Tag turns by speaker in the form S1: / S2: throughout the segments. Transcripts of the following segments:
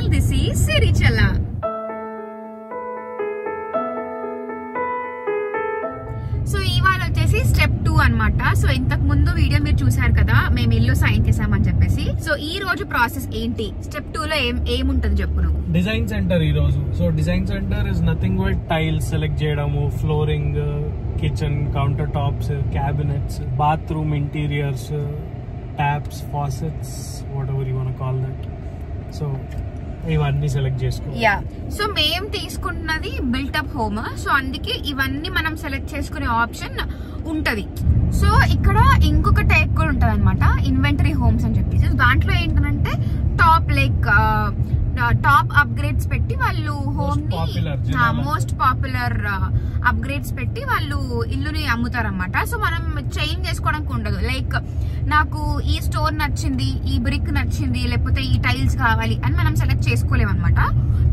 S1: Channel. This is Sirichala. So ఇవాళ వచ్చేసి step 2 అన్నమాట. సో ఇంతకు ముందు వీడియో మీరు చూసారు కదా, మేము ఇల్లు సైన్ చేసామని చెప్పేసి. సో ఈ రోజు ప్రాసెస్ ఏంటి, స్టెప్ 2 లో ఏముంటుంది చెప్పు నువ్వు.
S2: డిజైన్ సెంటర్ ఈ రోజు. So design centre is nothing but tiles select చేయడము, flooring, kitchen countertops, cabinets, bathroom interiors, taps, faucets, whatever you want call that. So ఇవన్నీ సెలెక్ట్ చేసుకో.
S1: యా, సో మేము తీసుకుంటున్నది బిల్టప్ హోమ్. సో అందుకే ఇవన్నీ మనం సెలెక్ట్ చేసుకునే option ఉంటది. సో ఇక్కడ ఇంకొక టైప్ కూడా ఉంటది అనమాట, ఇన్వెంటరీ హోమ్స్ అని చెప్పేసి. దాంట్లో ఏంటంటే టాప్ అప్గ్రేడ్స్ పెట్టి వాళ్ళు హోమ్ ని మోస్ట్ పాపులర్ అప్గ్రేడ్స్ పెట్టి వాళ్ళు ఇల్లుని అమ్ముతారన్నమాట. సో మనం చేంజ్ చేసుకోవడానికి ఉండదు. లైక్ నాకు ఈ స్టోర్ నచ్చింది, ఈ బ్రిక్ నచ్చింది, లేకపోతే ఈ టైల్స్ కావాలి అని మనం సెలెక్ట్ చేసుకోలేము అనమాట.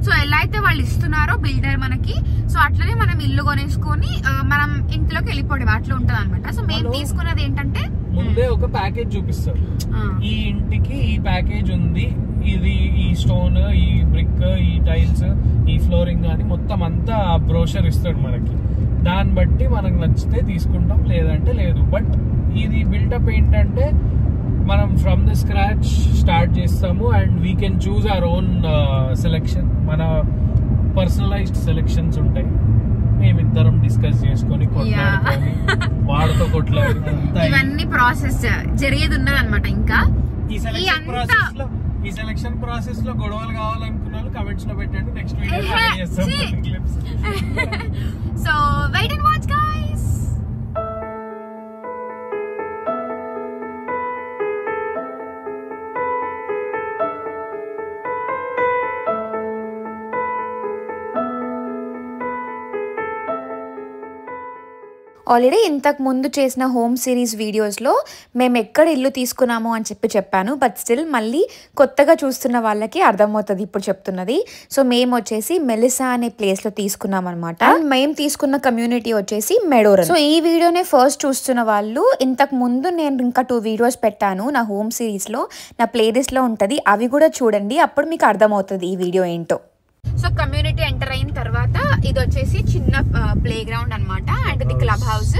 S1: సో ఎలా అయితే వాళ్ళు ఇస్తున్నారో బిల్డర్ మనకి, సో అట్లనే మనం ఇల్లు కొనేసుకొని మనం ఇంట్లోకి వెళ్ళిపోవడం అట్లా ఉంటది అనమాట. సో మేము తీసుకున్నది ఏంటంటే
S2: ముందే ఒక ప్యాకేజ్ చూపిస్తారు, ఈ ఇంటికి ఈ ప్యాకేజ్ ఉంది, ఇది ఈ స్టోన్, ఈ బ్రిక్, ఈ టైల్స్, ఈ ఫ్లోరింగ్ అని మొత్తం అంతా బ్రోషర్ ఇస్తాడు మనకి. దాన్ని బట్టి మనకు నచ్చితే తీసుకుంటాం, లేదంటే లేదు. బట్ ఇది బిల్టప్ ఏంటంటే మనం ఫ్రమ్ ద స్క్రాచ్ స్టార్ట్ చేస్తాము and we can choose our own selection. మన పర్సనలైజ్డ్ సెలెక్షన్స్ ఉంటాయి. మేమిద్దరం డిస్కస్ చేసుకొని కొట్లాడుకొని వాడితో కొట్లాడి
S1: ఇవన్నీ ప్రాసెస్ జరిగేది ఉన్నది అనమాట. ఇంకా
S2: ఈ సెలెక్షన్ ప్రాసెస్ లో గొడవలు కావాలనుకున్న వాళ్ళు కమెంట్స్ లో పెట్టండి. Next video
S1: so wait and watch guys. Already ఇంతకు ముందు చేసిన హోమ్ సిరీస్ వీడియోస్లో మేము ఎక్కడ ఇల్లు తీసుకున్నాము అని చెప్పాను. బట్ స్టిల్ మళ్ళీ కొత్తగా చూస్తున్న వాళ్ళకి అర్థమవుతుంది ఇప్పుడు చెప్తున్నది. సో మేము వచ్చేసి మెలిసా అనే ప్లేస్లో తీసుకున్నాం అనమాట. మేము తీసుకున్న కమ్యూనిటీ వచ్చేసి మెడోరన్. సో ఈ వీడియోనే ఫస్ట్ చూస్తున్న వాళ్ళు, ఇంతకు ముందు నేను ఇంకా 2 వీడియోస్ పెట్టాను నా హోమ్ సిరీస్లో, నా ప్లేలిస్ట్లో ఉంటుంది, అవి కూడా చూడండి. అప్పుడు మీకు అర్థమవుతుంది ఈ వీడియో ఏంటో. సో కమ్యూనిటీ ఎంటర్ అయిన తర్వాత ఇది వచ్చేసి చిన్న ప్లే గ్రౌండ్ అనమాట అండ్ ఇది క్లబ్ హౌస్.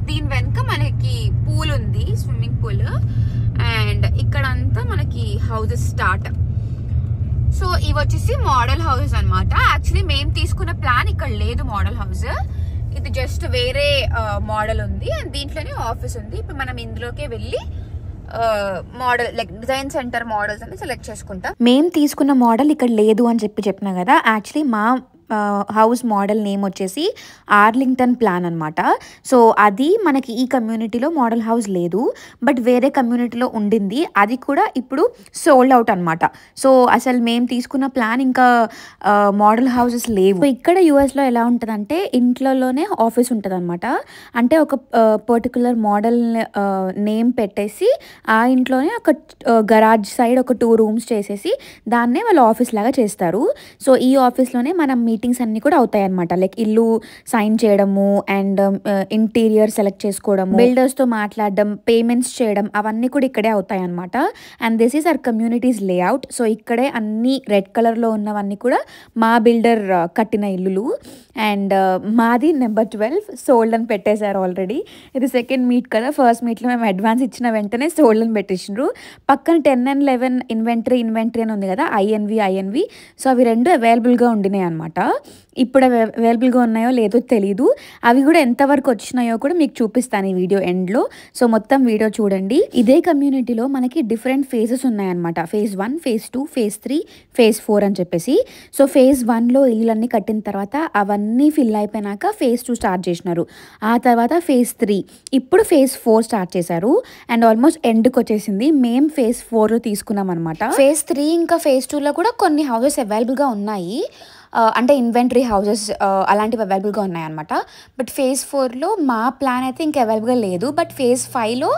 S1: దీని వెనుక మనకి పూల్ ఉంది, స్విమ్మింగ్ పూల్. అండ్ ఇక్కడ అంతా మనకి హౌసెస్ స్టార్ట్. సో ఇవి వచ్చేసి మోడల్ హౌసెస్ అనమాట. యాక్చువల్లీ మేము తీసుకున్న ప్లాన్ ఇక్కడ లేదు మోడల్ హౌస్, ఇది జస్ట్ వేరే మోడల్ ఉంది అండ్ దీంట్లోనే ఆఫీస్ ఉంది. ఇప్పుడు మనం ఇందులోకే వెళ్ళి model like design centre models అని సెలెక్ట్ చేసుకుంటాం. మేము తీసుకున్న మోడల్ ఇక్కడ లేదు అని చెప్పిన కదా, యాక్చువల్లీ మా హౌస్ మోడల్ నేమ్ వచ్చేసి ఆర్లింగ్టన్ ప్లాన్ అనమాట. సో అది మనకి ఈ కమ్యూనిటీలో మోడల్ హౌస్ లేదు, బట్ వేరే కమ్యూనిటీలో ఉండింది. అది కూడా ఇప్పుడు సోల్డ్ అవుట్ అనమాట. సో అసలు మేము తీసుకున్న ప్లాన్ ఇంకా మోడల్ హౌసెస్ లేవు. ఇక్కడ యూఎస్లో ఎలా ఉంటుందంటే ఇంట్లోనే ఆఫీస్ ఉంటుంది అనమాట. అంటే ఒక పర్టికులర్ మోడల్ నేమ్ పెట్టేసి ఆ ఇంట్లోనే ఒక గరాజ్ సైడ్ ఒక 2 రూమ్స్ చేసేసి దాన్నే వాళ్ళు ఆఫీస్ లాగా చేస్తారు. సో ఈ ఆఫీస్లోనే మనం మీటింగ్స్ అన్ని కూడా అవుతాయి అనమాట. లైక్ ఇల్లు సైన్ చేయడము అండ్ ఇంటీరియర్ సెలెక్ట్ చేసుకోవడము, బిల్డర్స్ తో మాట్లాడడం, పేమెంట్స్ చేయడం, అవన్నీ కూడా ఇక్కడే అవుతాయి అనమాట. And this is our communities layout. So ఇక్కడే అన్ని రెడ్ కలర్ లో ఉన్నవన్నీ కూడా మా బిల్డర్ కట్టిన ఇల్లులు. అండ్ మాది నెంబర్ 12 సోల్డ్ అని పెట్టేశారు ఆల్రెడీ. ఇది సెకండ్ మీట్ కదా, ఫస్ట్ మీట్లో మేము అడ్వాన్స్ ఇచ్చిన వెంటనే సోల్డ్ అని పెట్టేసిండ్రు. పక్కన 10 and 11 ఇన్వెంటరీ అని ఉంది కదా, ఐఎన్వి. సో అవి 2 అవైలబుల్గా ఉండినాయి అనమాట. ఇప్పుడు అవైలబుల్గా ఉన్నాయో లేదో తెలీదు. అవి కూడా ఎంతవరకు వచ్చినాయో కూడా మీకు చూపిస్తాను ఈ వీడియో ఎండ్లో. సో మొత్తం వీడియో చూడండి. ఇదే కమ్యూనిటీలో మనకి డిఫరెంట్ ఫేజెస్ ఉన్నాయన్నమాట. phase 1, phase 2, phase 3, phase 4 అని చెప్పేసి. సో phase 1లో ఇల్లులన్నీ కట్టిన తర్వాత అవన్నీ ఫిల్ అయిపోయినాక phase 2 స్టార్ట్ చేసినారు. ఆ తర్వాత phase 3, ఇప్పుడు phase 4 స్టార్ట్ చేశారు అండ్ ఆల్మోస్ట్ ఎండ్కి వచ్చేసింది. మేము phase 4 తీసుకున్నాం అనమాట. phase 3 ఇంకా phase 2లో కూడా కొన్ని హౌసెస్ అవైలబుల్గా ఉన్నాయి. అంటే ఇన్వెంటరీ హౌసెస్ అలాంటివి అవైలబుల్గా ఉన్నాయన్నమాట. బట్ phase 4లో మా ప్లాన్ అయితే ఇంకా అవైలబుల్గా లేదు. బట్ phase 5లో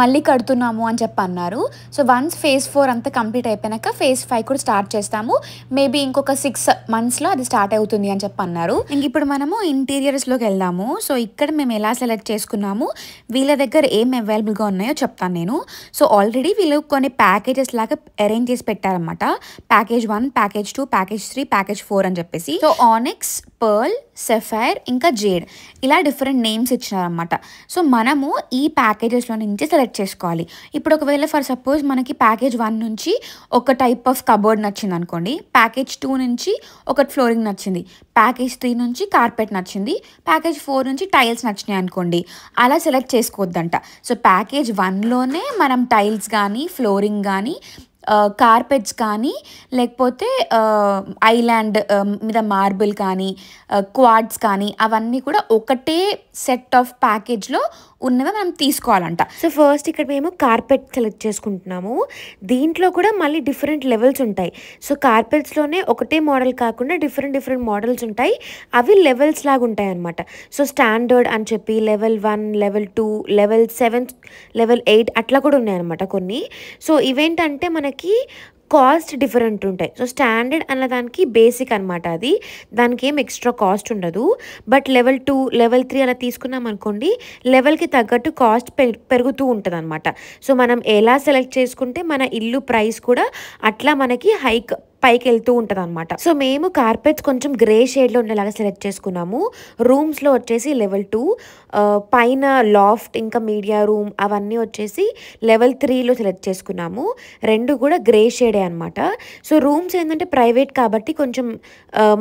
S1: మళ్ళీ కడుతున్నాము అని చెప్పి అన్నారు. సో వన్స్ phase 4 అంతా కంప్లీట్ అయిపోయాక phase 5 కూడా స్టార్ట్ చేస్తాము. మేబీ ఇంకొక 6 monthsలో అది స్టార్ట్ అవుతుంది అని చెప్పి అన్నారు. ఇంక ఇప్పుడు మనము ఇంటీరియర్స్లోకి వెళ్దాము. సో ఇక్కడ మేము ఎలా సెలెక్ట్ చేసుకున్నాము, వీళ్ళ దగ్గర ఏం అవైలబుల్గా ఉన్నాయో చెప్తాను నేను. సో ఆల్రెడీ వీళ్ళు కొన్ని ప్యాకేజెస్ లాగా అరేంజ్ చేసి పెట్టారనమాట. ప్యాకేజ్ 1, ప్యాకేజ్ 2, ప్యాకేజ్ 3, ప్యాకేజ్ 4 అని చెప్పేసి. సో ఆనిక్స్, పర్ల్, సెఫైర్ ఇంకా జేడ్ ఇలా డిఫరెంట్ నేమ్స్ ఇచ్చినారనమాట. సో మనము ఈ ప్యాకేజెస్లో నుంచి సెలెక్ట్ చేసుకోవాలి. ఇప్పుడు ఒకవేళ ఫర్ సపోజ్ మనకి ప్యాకేజ్ 1 నుంచి ఒక టైప్ ఆఫ్ కబోర్డ్ నచ్చింది అనుకోండి, ప్యాకేజ్ 2 నుంచి ఒక ఫ్లోరింగ్ నచ్చింది, ప్యాకేజ్ 3 నుంచి కార్పెట్ నచ్చింది, ప్యాకేజ్ 4 నుంచి టైల్స్ నచ్చినాయి అనుకోండి, అలా సెలెక్ట్ చేసుకోవద్దంట. సో ప్యాకేజ్ 1లోనే మనం టైల్స్ కానీ, ఫ్లోరింగ్ కానీ, కార్పెట్స్ కానీ, లేకపోతే ఐలాండ్ మీద మార్బుల్ కానీ, క్వాడ్స్ కానీ, అవన్నీ కూడా ఒకటే సెట్ ఆఫ్ ప్యాకేజ్లో ఉన్నవి మనం తీసుకోవాలంట.
S3: సో ఫస్ట్ ఇక్కడ మేము కార్పెట్ సెలెక్ట్ చేసుకుంటున్నాము. దీంట్లో కూడా మళ్ళీ డిఫరెంట్ లెవెల్స్ ఉంటాయి. సో కార్పెట్స్లోనే ఒకటే మోడల్ కాకుండా డిఫరెంట్ మోడల్స్ ఉంటాయి. అవి లెవెల్స్ లాగా ఉంటాయి అన్నమాట. సో స్టాండర్డ్ అని చెప్పి లెవెల్ 1, లెవెల్ 2, లెవెల్ 7, లెవెల్ 8 అట్లా కూడా ఉన్నాయన్నమాట కొన్ని. సో ఇవేంటంటే మనకి కాస్ట్ డిఫరెంట్ ఉంటాయి. సో స్టాండర్డ్ అన్న దానికి బేసిక్ అనమాట, అది దానికి ఏం ఎక్స్ట్రా కాస్ట్ ఉండదు. బట్ లెవెల్ 2, లెవెల్ 3 అలా తీసుకున్నాం అనుకోండి, లెవెల్కి తగ్గట్టు కాస్ట్ పెరుగుతూ ఉంటుంది అనమాట. సో మనం ఎలా సెలెక్ట్ చేసుకుంటే మన ఇల్లు ప్రైస్ కూడా అట్లా మనకి పైకి వెళ్తూ ఉంటుంది అనమాట. సో మేము కార్పెట్స్ కొంచెం గ్రే షేడ్లో ఉండేలాగా సెలెక్ట్ చేసుకున్నాము. రూమ్స్లో వచ్చేసి లెవెల్ 2, పైన లాఫ్ట్ ఇంకా మీడియా రూమ్ అవన్నీ వచ్చేసి లెవెల్ 3లో సెలెక్ట్ చేసుకున్నాము. రెండు కూడా గ్రే షేడే అనమాట. సో రూమ్స్ ఏంటంటే ప్రైవేట్ కాబట్టి కొంచెం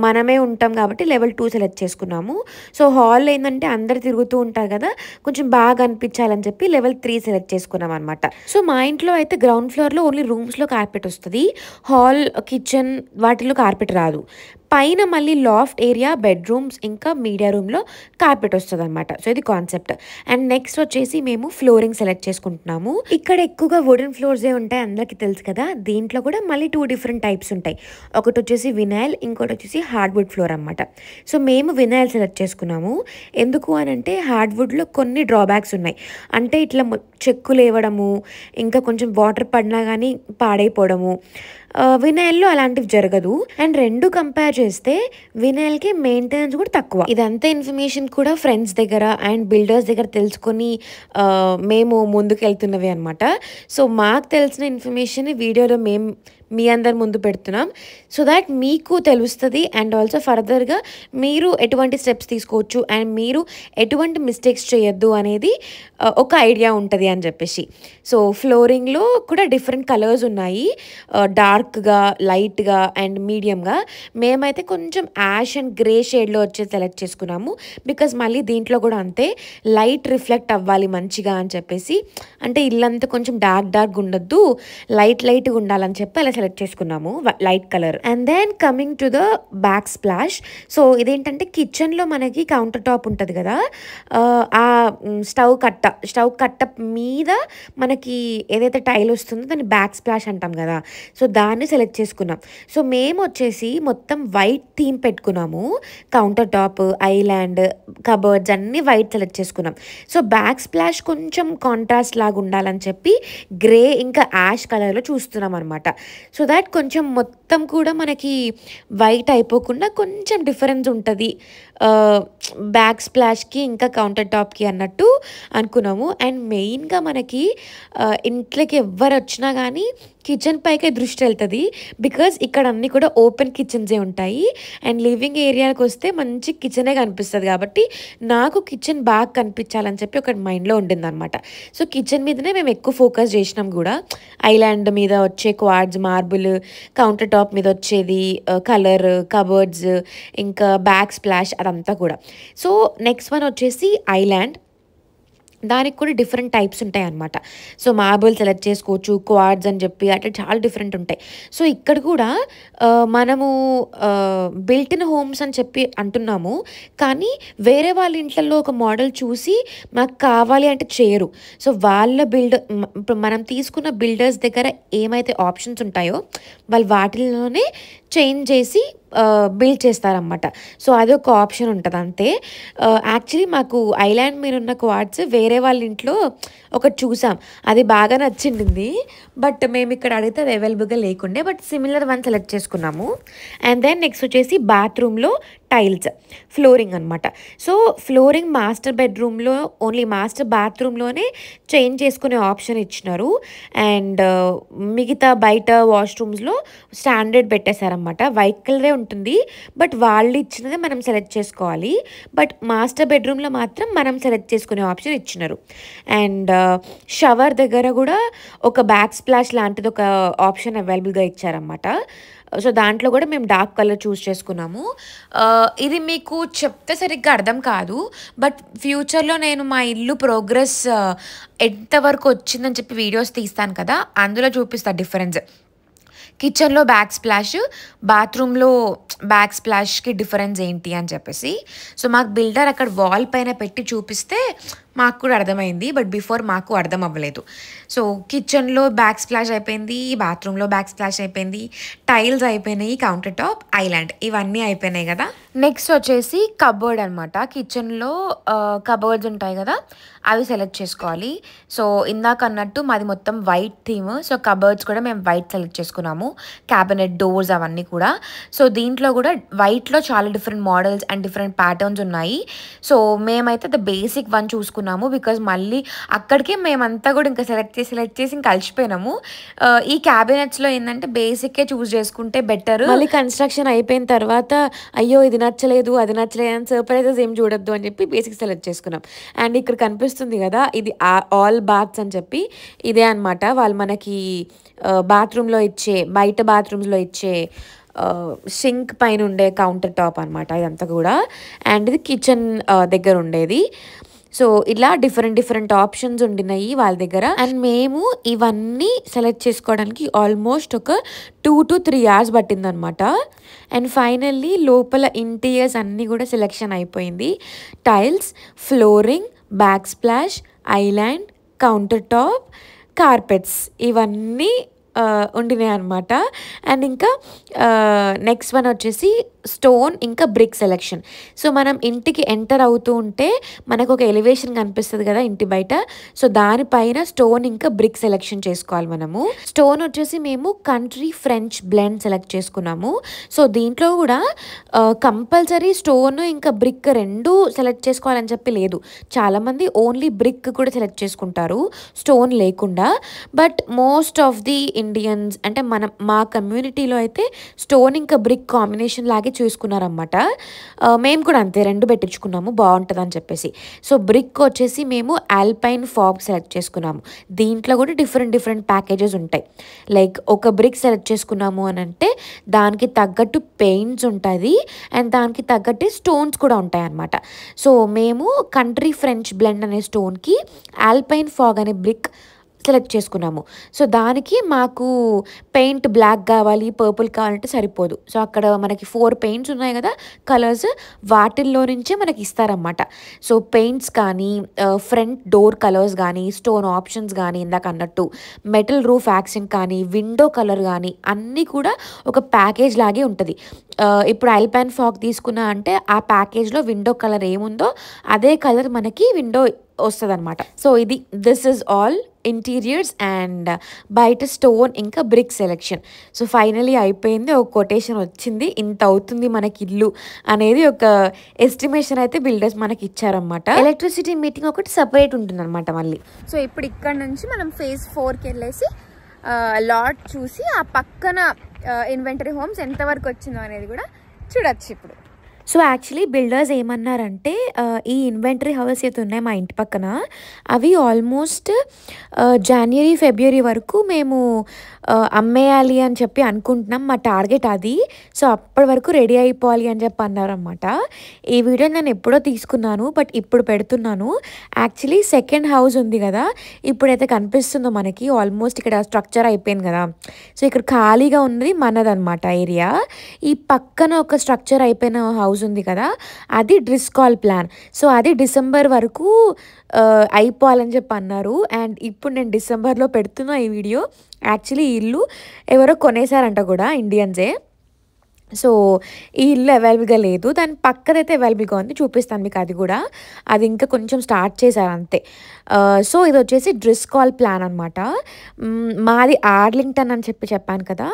S3: మనమే ఉంటాం కాబట్టి లెవెల్ 2 సెలెక్ట్ చేసుకున్నాము. సో హాల్ ఏంటంటే అందరు తిరుగుతూ ఉంటారు కదా, కొంచెం బాగా అనిపించాలని చెప్పి లెవెల్ 3 సెలెక్ట్ చేసుకున్నాం అనమాట. సో మా ఇంట్లో అయితే గ్రౌండ్ ఫ్లోర్లో ఓన్లీ రూమ్స్లో కార్పెట్ వస్తుంది. హాల్, కిచెన్ వాటిలో కార్పెట్ రాదు. పైన మళ్ళీ లాఫ్ట్ ఏరియా, బెడ్రూమ్స్ ఇంకా మీడియా రూమ్లో కార్పెట్ వస్తుంది అనమాట. సో ఇది కాన్సెప్ట్. అండ్ నెక్స్ట్ వచ్చేసి మేము ఫ్లోరింగ్ సెలెక్ట్ చేసుకుంటున్నాము. ఇక్కడ ఎక్కువగా వుడెన్ ఫ్లోర్సే ఉంటాయి, అందరికీ తెలుసు కదా. దీంట్లో కూడా మళ్ళీ 2 డిఫరెంట్ టైప్స్ ఉంటాయి. ఒకటి వచ్చేసి వినైల్, ఇంకోటి వచ్చేసి హార్డ్వుడ్ ఫ్లోర్ అనమాట. సో మేము వినైల్ సెలెక్ట్ చేసుకున్నాము. ఎందుకు అని అంటే హార్డ్వుడ్లో కొన్ని డ్రాబ్యాక్స్ ఉన్నాయి. అంటే ఇట్లా చెక్కులు వేయడము, ఇంకా కొంచెం వాటర్ పడినా కానీ పాడైపోవడము. వినైల్లో అలాంటివి జరగదు. అండ్ రెండు కంపేర్ చేస్తే వినైల్కి మెయింటెనెన్స్ కూడా తక్కువ. ఇదంతా ఇన్ఫర్మేషన్ కూడా ఫ్రెండ్స్ దగ్గర అండ్ బిల్డర్స్ దగ్గర తెలుసుకొని మేము ముందుకు వెళ్తున్నవి అనమాట. సో మాకు తెలిసిన ఇన్ఫర్మేషన్ వీడియోలో మీ అందరి ముందు పెడుతున్నాం. సో దాట్ మీకు తెలుస్తుంది అండ్ ఆల్సో ఫర్దర్గా మీరు ఎటువంటి స్టెప్స్ తీసుకోవచ్చు అండ్ మీరు ఎటువంటి మిస్టేక్స్ చేయొద్దు అనేది ఒక ఐడియా ఉంటుంది అని చెప్పేసి. సో ఫ్లోరింగ్లో కూడా డిఫరెంట్ కలర్స్ ఉన్నాయి, డార్క్గా, లైట్గా అండ్ మీడియంగా. మేమైతే కొంచెం యాష్ అండ్ గ్రే షేడ్లో వచ్చి సెలెక్ట్ చేసుకున్నాము. బికాజ్ మళ్ళీ దీంట్లో కూడా అంతే లైట్ రిఫ్లెక్ట్ అవ్వాలి మంచిగా అని చెప్పేసి. అంటే ఇల్లంతా కొంచెం డార్క్ ఉండొద్దు, లైట్గా ఉండాలని చెప్పి అలా సెలెక్ట్ చేసుకున్నాము, light colour. And then coming to the backsplash. So ఇదేంటంటే కిచెన్లో మనకి కౌంటర్ టాప్ ఉంటుంది కదా, ఆ స్టవ్ కట్ట మీద మనకి ఏదైతే టైల్ వస్తుందో దాన్ని బ్యాక్ స్ప్లాష్ అంటాం కదా. సో దాన్ని సెలెక్ట్ చేసుకున్నాం. సో మేము వచ్చేసి మొత్తం వైట్ థీమ్ పెట్టుకున్నాము. కౌంటర్ టాప్, ఐలాండ్, కబర్డ్స్ అన్నీ వైట్ సెలెక్ట్ చేసుకున్నాం. సో బ్యాక్ స్ప్లాష్ కొంచెం కాంట్రాస్ట్ లాగా ఉండాలని చెప్పి గ్రే ఇంకా యాష్ కలర్లో చూస్తున్నాం అనమాట. సో దాట్ కొంచెం మొత్తం కూడా మనకి వైట్ అయిపోకుండా కొంచెం డిఫరెన్స్ ఉంటుంది బ్యాక్ స్ప్లాష్కి ఇంకా కౌంటర్ టాప్కి అన్నట్టు అనుకున్నాము. అండ్ మెయిన్గా మనకి ఇంట్లోకి ఎవరు వచ్చినా కానీ కిచెన్ పైకే దృష్టి వెళ్తుంది. బికాజ్ ఇక్కడ అన్నీ కూడా ఓపెన్ కిచెన్సే ఉంటాయి అండ్ లివింగ్ ఏరియాకి వస్తే మంచి కిచెనే కనిపిస్తుంది. కాబట్టి నాకు కిచెన్ బాగా కనిపించాలని చెప్పి ఒక మైండ్లో ఉండింది అనమాట. సో కిచెన్ మీదనే మేము ఎక్కువ ఫోకస్ చేసినాం కూడా. ఐలాండ్ మీద వచ్చే క్వాడ్స్, మార్బుల్, కౌంటర్ టాప్ మీద వచ్చేది కలర్, కబర్డ్స్, ఇంకా బ్యాక్ స్ప్లాష్ అదంతా కూడా. సో నెక్స్ట్ వన్ వచ్చేసి ఐలాండ్. దానికి కూడా డిఫరెంట్ టైప్స్ ఉంటాయి అన్నమాట. సో మార్బుల్ సెలెక్ట్ చేసుకోవచ్చు, క్వాడ్స్ అని చెప్పి అట్లా చాలా డిఫరెంట్ ఉంటాయి. సో ఇక్కడ కూడా మనము బిల్ట్ ఇన్ హోమ్స్ అని చెప్పి అంటున్నాము, కానీ వేరే వాళ్ళ ఇంట్లో ఒక మోడల్ చూసి మాకు కావాలి అంటే చేయరు. సో వాళ్ళ మనం తీసుకున్న బిల్డర్స్ దగ్గర ఏమైతే ఆప్షన్స్ ఉంటాయో వాళ్ళు వాటిలోనే చేంజ్ చేసి బిల్డ్ చేస్తారన్నమాట. సో అదొక ఆప్షన్ ఉంటుంది అంతే. యాక్చువల్లీ మాకు ఐలాండ్ మీద ఉన్న క్వార్ట్స్ వేరే వాళ్ళ ఇంట్లో ఒకటి చూసాం, అది బాగా నచ్చింది. బట్ మేము ఇక్కడ అడిగితే అది అవైలబుల్గా లేకుండే, బట్ సిమిలర్ వన్ సెలెక్ట్ చేసుకున్నాము. అండ్ దెన్ నెక్స్ట్ వచ్చేసి బాత్రూంలో టైల్స్, ఫ్లోరింగ్ అనమాట. సో ఫ్లోరింగ్ మాస్టర్ బెడ్రూమ్లో ఓన్లీ మాస్టర్ బాత్రూంలోనే చేంజ్ చేసుకునే ఆప్షన్ ఇచ్చినారు. అండ్ మిగతా బయట వాష్రూమ్స్లో స్టాండర్డ్ పెట్టేశారనమాట. వైట్ కలరే ఉంటుంది, బట్ వాళ్ళు ఇచ్చినదే మనం సెలెక్ట్ చేసుకోవాలి. బట్ మాస్టర్ బెడ్రూమ్లో మాత్రం మనం సెలెక్ట్ చేసుకునే ఆప్షన్ ఇచ్చినారు. అండ్ షవర్ దగ్గర కూడా ఒక బ్యాక్ స్ప్లాష్ లాంటిది ఒక ఆప్షన్ అవైలబుల్గా ఇచ్చారన్నమాట. సో దాంట్లో కూడా మేము డార్క్ కలర్ చూస్ చేసుకున్నాము. ఇది మీకు చెప్తే సరిగ్గా అర్థం కాదు, బట్ ఫ్యూచర్లో నేను మా ఇల్లు ప్రోగ్రెస్ ఎంతవరకు వచ్చిందని చెప్పి వీడియోస్ తీస్తాను కదా, అందులో చూపిస్తా డిఫరెన్స్. కిచెన్లో బ్యాక్ స్ప్లాష్, బాత్రూంలో బ్యాక్ స్ప్లాష్కి డిఫరెన్స్ ఏంటి అని చెప్పేసి. సో మాకు బిల్డర్ అక్కడ వాల్ పైన పెట్టి చూపిస్తే మాకు కూడా అర్థమైంది, బట్ బిఫోర్ మాకు అర్థం అవ్వలేదు. సో కిచెన్లో బ్యాక్ స్ప్లాష్ అయిపోయింది, బాత్రూంలో బ్యాక్ స్ప్లాష్ అయిపోయింది, టైల్స్ అయిపోయినాయి, కౌంటర్ టాప్, ఐలాండ్ ఇవన్నీ అయిపోయినాయి కదా. నెక్స్ట్ వచ్చేసి కబోర్డ్ అనమాట. కిచెన్లో కబోర్డ్స్ ఉంటాయి కదా, అవి సెలెక్ట్ చేసుకోవాలి. సో ఇందాక అన్నట్టు మాది మొత్తం వైట్ థీమ్, సో కబోర్డ్స్ కూడా మేము వైట్ సెలెక్ట్ చేసుకున్నాము, క్యాబినెట్ డోర్స్ అవన్నీ కూడా. సో దీంట్లో కూడా వైట్లో చాలా different models and different patterns ఉన్నాయి. సో మేమైతే ద బేసిక్ వన్ చూసుకున్నాము, బికాజ్ మళ్ళీ అక్కడికే మేమంతా కూడా ఇంకా సెలెక్ట్ చేసి ఇంకా కలిసిపోయినాము. ఈ క్యాబినెట్స్లో ఏంటంటే బేసిక్కే చూస్ చేసుకుంటే బెటర్. మళ్ళీ కన్స్ట్రక్షన్ అయిపోయిన తర్వాత అయ్యో ఇది నచ్చలేదు అది నచ్చలేదు అని సర్ప్రైజెస్ ఏం చూడొద్దు అని చెప్పి బేసిక్ సెలెక్ట్ చేసుకున్నాం. అండ్ ఇక్కడ కనిపిస్తుంది కదా, ఇది ఆల్ బాత్స్ అని చెప్పి ఇదే అనమాట. వాళ్ళు మనకి బాత్రూంలో ఇచ్చే, బయట బాత్రూమ్స్లో ఇచ్చే సింక్ పైన ఉండే కౌంటర్ టాప్ అనమాట ఇదంతా కూడా. అండ్ ఇది కిచెన్ దగ్గర ఉండేది. సో ఇలా డిఫరెంట్ ఆప్షన్స్ ఉండినాయి వాళ్ళ దగ్గర. అండ్ మేము ఇవన్నీ సెలెక్ట్ చేసుకోవడానికి ఆల్మోస్ట్ ఒక 2 to 3 hours పట్టిందనమాట. అండ్ ఫైనల్లీ లోపల ఇంటీరియర్స్ అన్నీ కూడా సెలెక్షన్ అయిపోయింది. Tiles, flooring, back splash, island, counter top, carpets ఇవన్నీ ఉండినాయి అనమాట. అండ్ ఇంకా నెక్స్ట్ వన్ వచ్చేసి స్టోన్ ఇంకా బ్రిక్ సెలెక్షన్. సో మనం ఇంటికి ఎంటర్ అవుతూ ఉంటే మనకు ఒక ఎలివేషన్ కనిపిస్తుంది కదా ఇంటి బయట, సో దానిపైన స్టోన్ ఇంకా బ్రిక్ సెలెక్షన్ చేసుకోవాలి మనము. స్టోన్ వచ్చేసి మేము కంట్రీ ఫ్రెంచ్ బ్లెండ్ సెలెక్ట్ చేసుకున్నాము. సో దీంట్లో కూడా కంపల్సరీ స్టోన్ ఇంకా బ్రిక్ రెండు సెలెక్ట్ చేసుకోవాలని చెప్పి లేదు, చాలామంది ఓన్లీ బ్రిక్ కూడా సెలెక్ట్ చేసుకుంటారు స్టోన్ లేకుండా. But most of the Indians అంటే మా కమ్యూనిటీలో అయితే స్టోన్ ఇంకా బ్రిక్ కాంబినేషన్ లాగే చూసుకున్నారన్నమాట. మేము కూడా అంతే, రెండు పెట్టించుకున్నాము బాగుంటుంది అని చెప్పేసి. సో బ్రిక్ వచ్చేసి మేము ఆల్పైన్ ఫాగ్ సెలెక్ట్ చేసుకున్నాము. దీంట్లో కూడా డిఫరెంట్ ప్యాకేజెస్ ఉంటాయి. లైక్ ఒక బ్రిక్ సెలెక్ట్ చేసుకున్నాము అని అంటే దానికి తగ్గట్టు పెయింట్స్ ఉంటుంది అండ్ దానికి తగ్గట్టు స్టోన్స్ కూడా ఉంటాయి అన్నమాట. సో మేము కంట్రీ ఫ్రెంచ్ బ్లెండ్ అనే స్టోన్కి ఆల్పైన్ ఫాగ్ అనే బ్రిక్ సెలెక్ట్ చేసుకున్నాము. సో దానికి మాకు పెయింట్ బ్లాక్ కావాలి, పర్పుల్ కావాలంటే సరిపోదు. సో అక్కడ మనకి 4 పెయింట్స్ ఉన్నాయి కదా కలర్స్, వాటిల్లో నుంచే మనకి ఇస్తారన్నమాట. సో పెయింట్స్ కానీ, ఫ్రంట్ డోర్ కలర్స్ కానీ, స్టోన్ ఆప్షన్స్ కానీ, ఇందాక అన్నట్టు మెటల్ రూఫ్ యాక్సెంట్ కానీ, విండో కలర్ కానీ అన్నీ కూడా ఒక ప్యాకేజ్ లాగే ఉంటుంది. ఇప్పుడు ఆల్పైన్ ఫాగ్ తీసుకున్నా అంటే ఆ ప్యాకేజ్లో విండో కలర్ ఏముందో అదే కలర్ మనకి విండో వస్తుంది అనమాట. So this is all interiors and బయట స్టోన్ ఇంకా బ్రిక్ సెలెక్షన్. సో ఫైనలీ అయిపోయింది, ఒక కొటేషన్ వచ్చింది, ఇంత అవుతుంది మనకి ఇల్లు అనేది ఒక ఎస్టిమేషన్ అయితే బిల్డర్స్ మనకి ఇచ్చారన్నమాట. ఎలక్ట్రిసిటీ మీటింగ్ ఒకటి సపరేట్ ఉంటుంది అనమాట మళ్ళీ.
S1: సో ఇప్పుడు ఇక్కడ నుంచి మనం phase 4కి వెళ్ళేసి లాట్ చూసి ఆ పక్కన ఇన్వెంటరీ హోమ్స్ ఎంతవరకు వచ్చిందో అనేది కూడా చూడొచ్చు ఇప్పుడు.
S3: సో యాక్చువల్లీ బిల్డర్స్ ఏమన్నారంటే ఈ ఇన్వెంటరీ హౌసెస్ అయితే ఉన్నాయి మా ఇంటి పక్కన, అవి ఆల్మోస్ట్ జనవరి ఫిబ్రవరి వరకు మేము అమ్మేయాలి అని చెప్పి అనుకుంటున్నాం, మా టార్గెట్ అది. సో అప్పటి వరకు రెడీ అయిపోవాలి అని చెప్పి అన్నారన్నమాట. ఈ వీడియో నేను ఎప్పుడో తీసుకున్నాను బట్ ఇప్పుడు పెడుతున్నాను. యాక్చువల్లీ సెకండ్ హౌస్ ఉంది కదా ఇప్పుడైతే కనిపిస్తుందో మనకి, ఆల్మోస్ట్ ఇక్కడ స్ట్రక్చర్ అయిపోయింది కదా, సో ఇక్కడ ఖాళీగా ఉన్నది మనదన్నమాట ఏరియా. ఈ పక్కన ఒక స్ట్రక్చర్ అయిపోయిన హౌస్ ఉంది కదా అది డ్రిస్కాల్ ప్లాన్. సో అది డిసెంబర్ వరకు అయిపోవాలని చెప్పి అన్నారు. అండ్ ఇప్పుడు నేను డిసెంబర్లో పెడుతున్నా ఈ వీడియో. యాక్చువల్లీ ఈ ఇల్లు ఎవరో కొనేసారంట కూడా, ఇండియన్సే.
S1: సో ఈ ఇల్లు అవైలబుల్గా లేదు, దాని పక్కదైతే అవైలబుల్గా ఉంది, చూపిస్తాను మీకు అది కూడా. అది ఇంకా కొంచెం స్టార్ట్ చేశారు అంతే. సో ఇది వచ్చేసి డ్రిస్కాల్ ప్లాన్ అనమాట. మాది ఆర్లింగ్టన్ అని చెప్పాను కదా,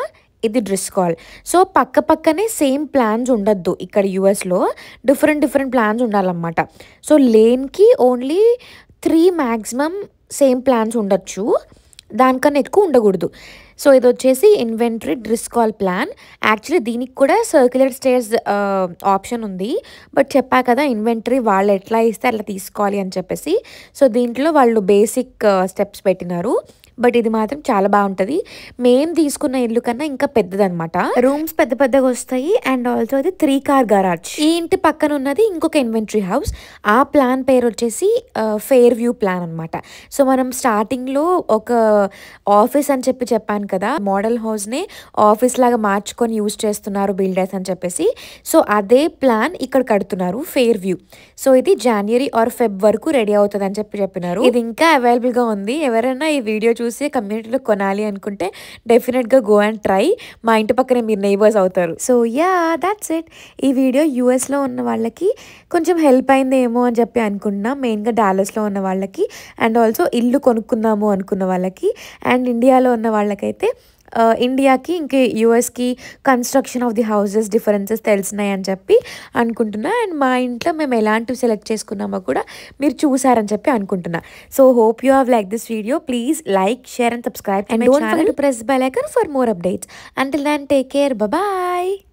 S1: ఇది డ్రిస్కాల్. సో పక్క పక్కనే సేమ్ ప్లాన్స్ ఉండొద్దు ఇక్కడ యూఎస్లో, డిఫరెంట్ ప్లాన్స్ ఉండాలన్నమాట. సో లేన్కి ఓన్లీ 3 మ్యాక్సిమం సేమ్ ప్లాన్స్ ఉండొచ్చు, దానికన్నా ఎక్కువ ఉండకూడదు. సో ఇది వచ్చేసి ఇన్వెంటరీ డ్రిస్కాల్ ప్లాన్. యాక్చువల్లీ దీనికి కూడా సర్క్యులర్ స్టేర్స్ ఆప్షన్ ఉంది, బట్ చెప్పా కదా ఇన్వెంటరీ వాళ్ళు ఎట్లా ఇస్తే అట్లా తీసుకోవాలి అని చెప్పేసి. సో దీంట్లో వాళ్ళు బేసిక్ స్టెప్స్ పెట్టినారు, బట్ ఇది మాత్రం చాలా బాగుంటుంది. మేము తీసుకున్న ఇల్లు కన్నా ఇంకా పెద్దదనమాట, రూమ్స్ పెద్దగా వస్తాయి. అండ్ ఆల్సో అది 3 కార్ గరాజ్. ఈ ఇంటి పక్కన ఉన్నది ఇంకొక ఇన్వెంటరీ హౌస్. ఆ ప్లాన్ పేరు వచ్చేసి ఫెయిర్ వ్యూ ప్లాన్ అనమాట. సో మనం స్టార్టింగ్లో ఒక ఆఫీస్ అని చెప్పాను కదా, మోడల్ హౌస్నే ఆఫీస్ లాగా మార్చుకొని యూజ్ చేస్తున్నారు బిల్డర్స్ అని చెప్పేసి. సో అదే ప్లాన్ ఇక్కడ కడుతున్నారు, ఫెయిర్ వ్యూ. సో ఇది జనవరి ఆర్ ఫెబ్ వరకు రెడీ అవుతుంది అని చెప్పినారు. ఇది ఇంకా అవైలబుల్గా ఉంది. ఎవరైనా ఈ వీడియో చూసి కమ్యూనిటీలో కొనాలి అనుకుంటే డెఫినెట్గా గో అండ్ ట్రై. మా ఇంటి పక్కనే మీరు నైబర్స్ అవుతారు. So yeah, that's it. ఈ వీడియో యూఎస్లో ఉన్న వాళ్ళకి కొంచెం హెల్ప్ అయిందేమో అని చెప్పి అనుకుంటున్నా, మెయిన్గా డాలస్లో ఉన్న వాళ్ళకి, అండ్ ఆల్సో ఇల్లు కొనుక్కుందాము అనుకున్న వాళ్ళకి, అండ్ ఇండియాలో ఉన్న వాళ్ళకైతే ఇండియాకి ఇంకా యూఎస్కి construction of the houses differences తెలిసినాయి అని చెప్పి అనుకుంటున్నా. అండ్ మా ఇంట్లో మేము ఎలాంటివి సెలెక్ట్ చేసుకున్నామో కూడా మీరు చూసారని చెప్పి అనుకుంటున్నా. So hope you have like this video. Please like, share and subscribe, and don't forget to press the bell icon for more updates. Until then, take care. Bye bye.